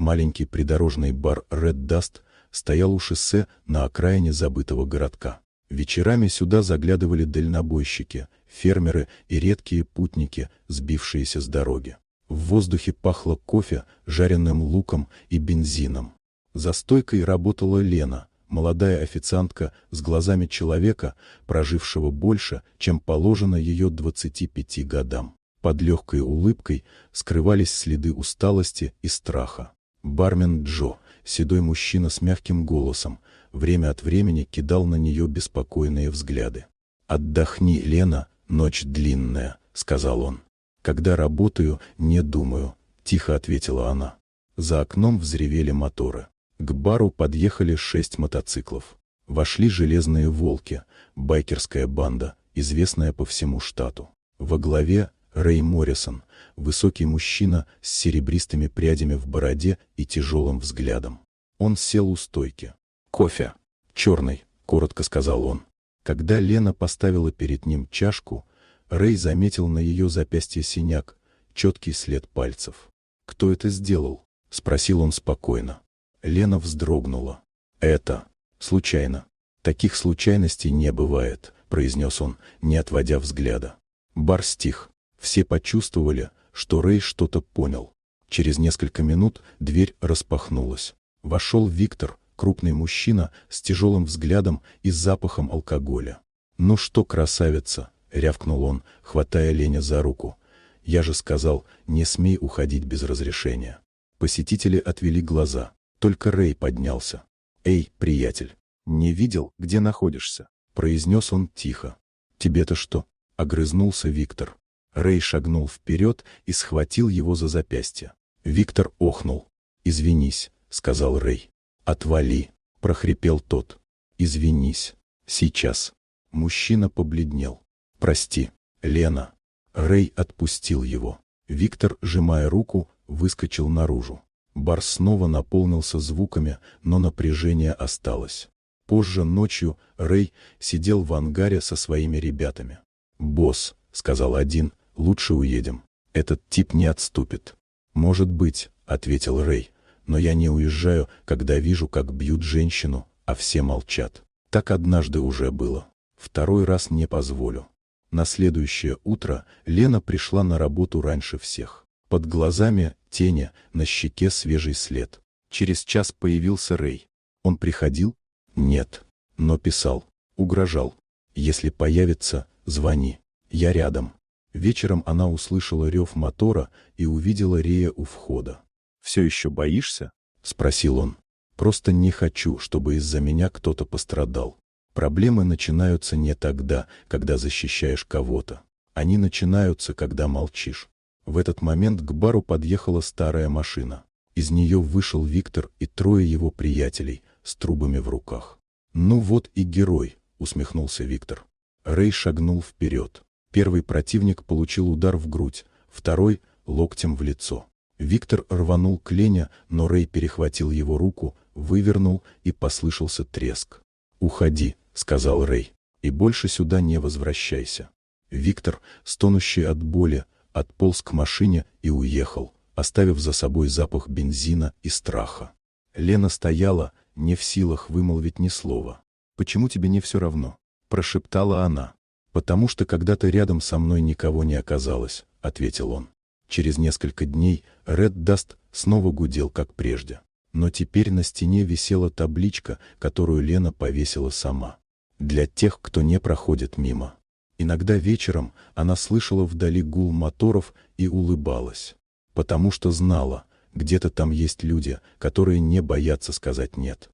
Маленький придорожный бар Red Dust стоял у шоссе на окраине забытого городка. Вечерами сюда заглядывали дальнобойщики, фермеры и редкие путники, сбившиеся с дороги. В воздухе пахло кофе, жареным луком и бензином. За стойкой работала Лена, молодая официантка с глазами человека, прожившего больше, чем положено ее 25 годам. Под легкой улыбкой скрывались следы усталости и страха. Бармен Джо, седой мужчина с мягким голосом, время от времени кидал на нее беспокойные взгляды. «Отдохни, Лена, ночь длинная», — сказал он. «Когда работаю, не думаю», — тихо ответила она. За окном взревели моторы. К бару подъехали 6 мотоциклов. Вошли «Железные волки», байкерская банда, известная по всему штату. Во главе Рэй Моррисон, высокий мужчина с серебристыми прядями в бороде и тяжелым взглядом. Он сел у стойки. «Кофе. Черный», — коротко сказал он. Когда Лена поставила перед ним чашку, Рэй заметил на ее запястье синяк, четкий след пальцев. «Кто это сделал?» — спросил он спокойно. Лена вздрогнула. «Это случайно. Таких случайностей не бывает», — произнес он, не отводя взгляда. Бар стих. Все почувствовали, что Рэй что-то понял. Через несколько минут дверь распахнулась. Вошел Виктор, крупный мужчина с тяжелым взглядом и запахом алкоголя. «Ну что, красавица?» — рявкнул он, хватая Лене за руку. «Я же сказал, не смей уходить без разрешения». Посетители отвели глаза. Только Рэй поднялся. «Эй, приятель, не видел, где находишься?» — произнес он тихо. «Тебе-то что?» — огрызнулся Виктор. Рэй шагнул вперед и схватил его за запястье. Виктор охнул. «Извинись», — сказал Рэй. «Отвали», — прохрипел тот. «Извинись. Сейчас». Мужчина побледнел. «Прости, Лена». Рэй отпустил его. Виктор, сжимая руку, выскочил наружу. Бар снова наполнился звуками, но напряжение осталось. Позже ночью Рэй сидел в ангаре со своими ребятами. «Босс», — сказал один, — «лучше уедем. Этот тип не отступит». «Может быть», — ответил Рэй, — «но я не уезжаю, когда вижу, как бьют женщину, а все молчат. Так однажды уже было. Второй раз не позволю». На следующее утро Лена пришла на работу раньше всех. Под глазами тени, на щеке свежий след. Через час появился Рэй. Он приходил? Нет. Но писал. Угрожал. «Если появится, звони. Я рядом». Вечером она услышала рев мотора и увидела Рэя у входа. «Все еще боишься?» — спросил он. «Просто не хочу, чтобы из-за меня кто-то пострадал. Проблемы начинаются не тогда, когда защищаешь кого-то. Они начинаются, когда молчишь». В этот момент к бару подъехала старая машина. Из нее вышел Виктор и 3 его приятелей с трубами в руках. «Ну вот и герой», — усмехнулся Виктор. Рэй шагнул вперед. Первый противник получил удар в грудь, второй — локтем в лицо. Виктор рванул к Лене, но Рэй перехватил его руку, вывернул, и послышался треск. «Уходи», — сказал Рэй, — «и больше сюда не возвращайся». Виктор, стонущий от боли, отполз к машине и уехал, оставив за собой запах бензина и страха. Лена стояла, не в силах вымолвить ни слова. «Почему тебе не все равно?» — прошептала она. «Потому что когда-то рядом со мной никого не оказалось», — ответил он. Через несколько дней Red Dust снова гудел, как прежде. Но теперь на стене висела табличка, которую Лена повесила сама. «Для тех, кто не проходит мимо». Иногда вечером она слышала вдали гул моторов и улыбалась. Потому что знала, где-то там есть люди, которые не боятся сказать «нет».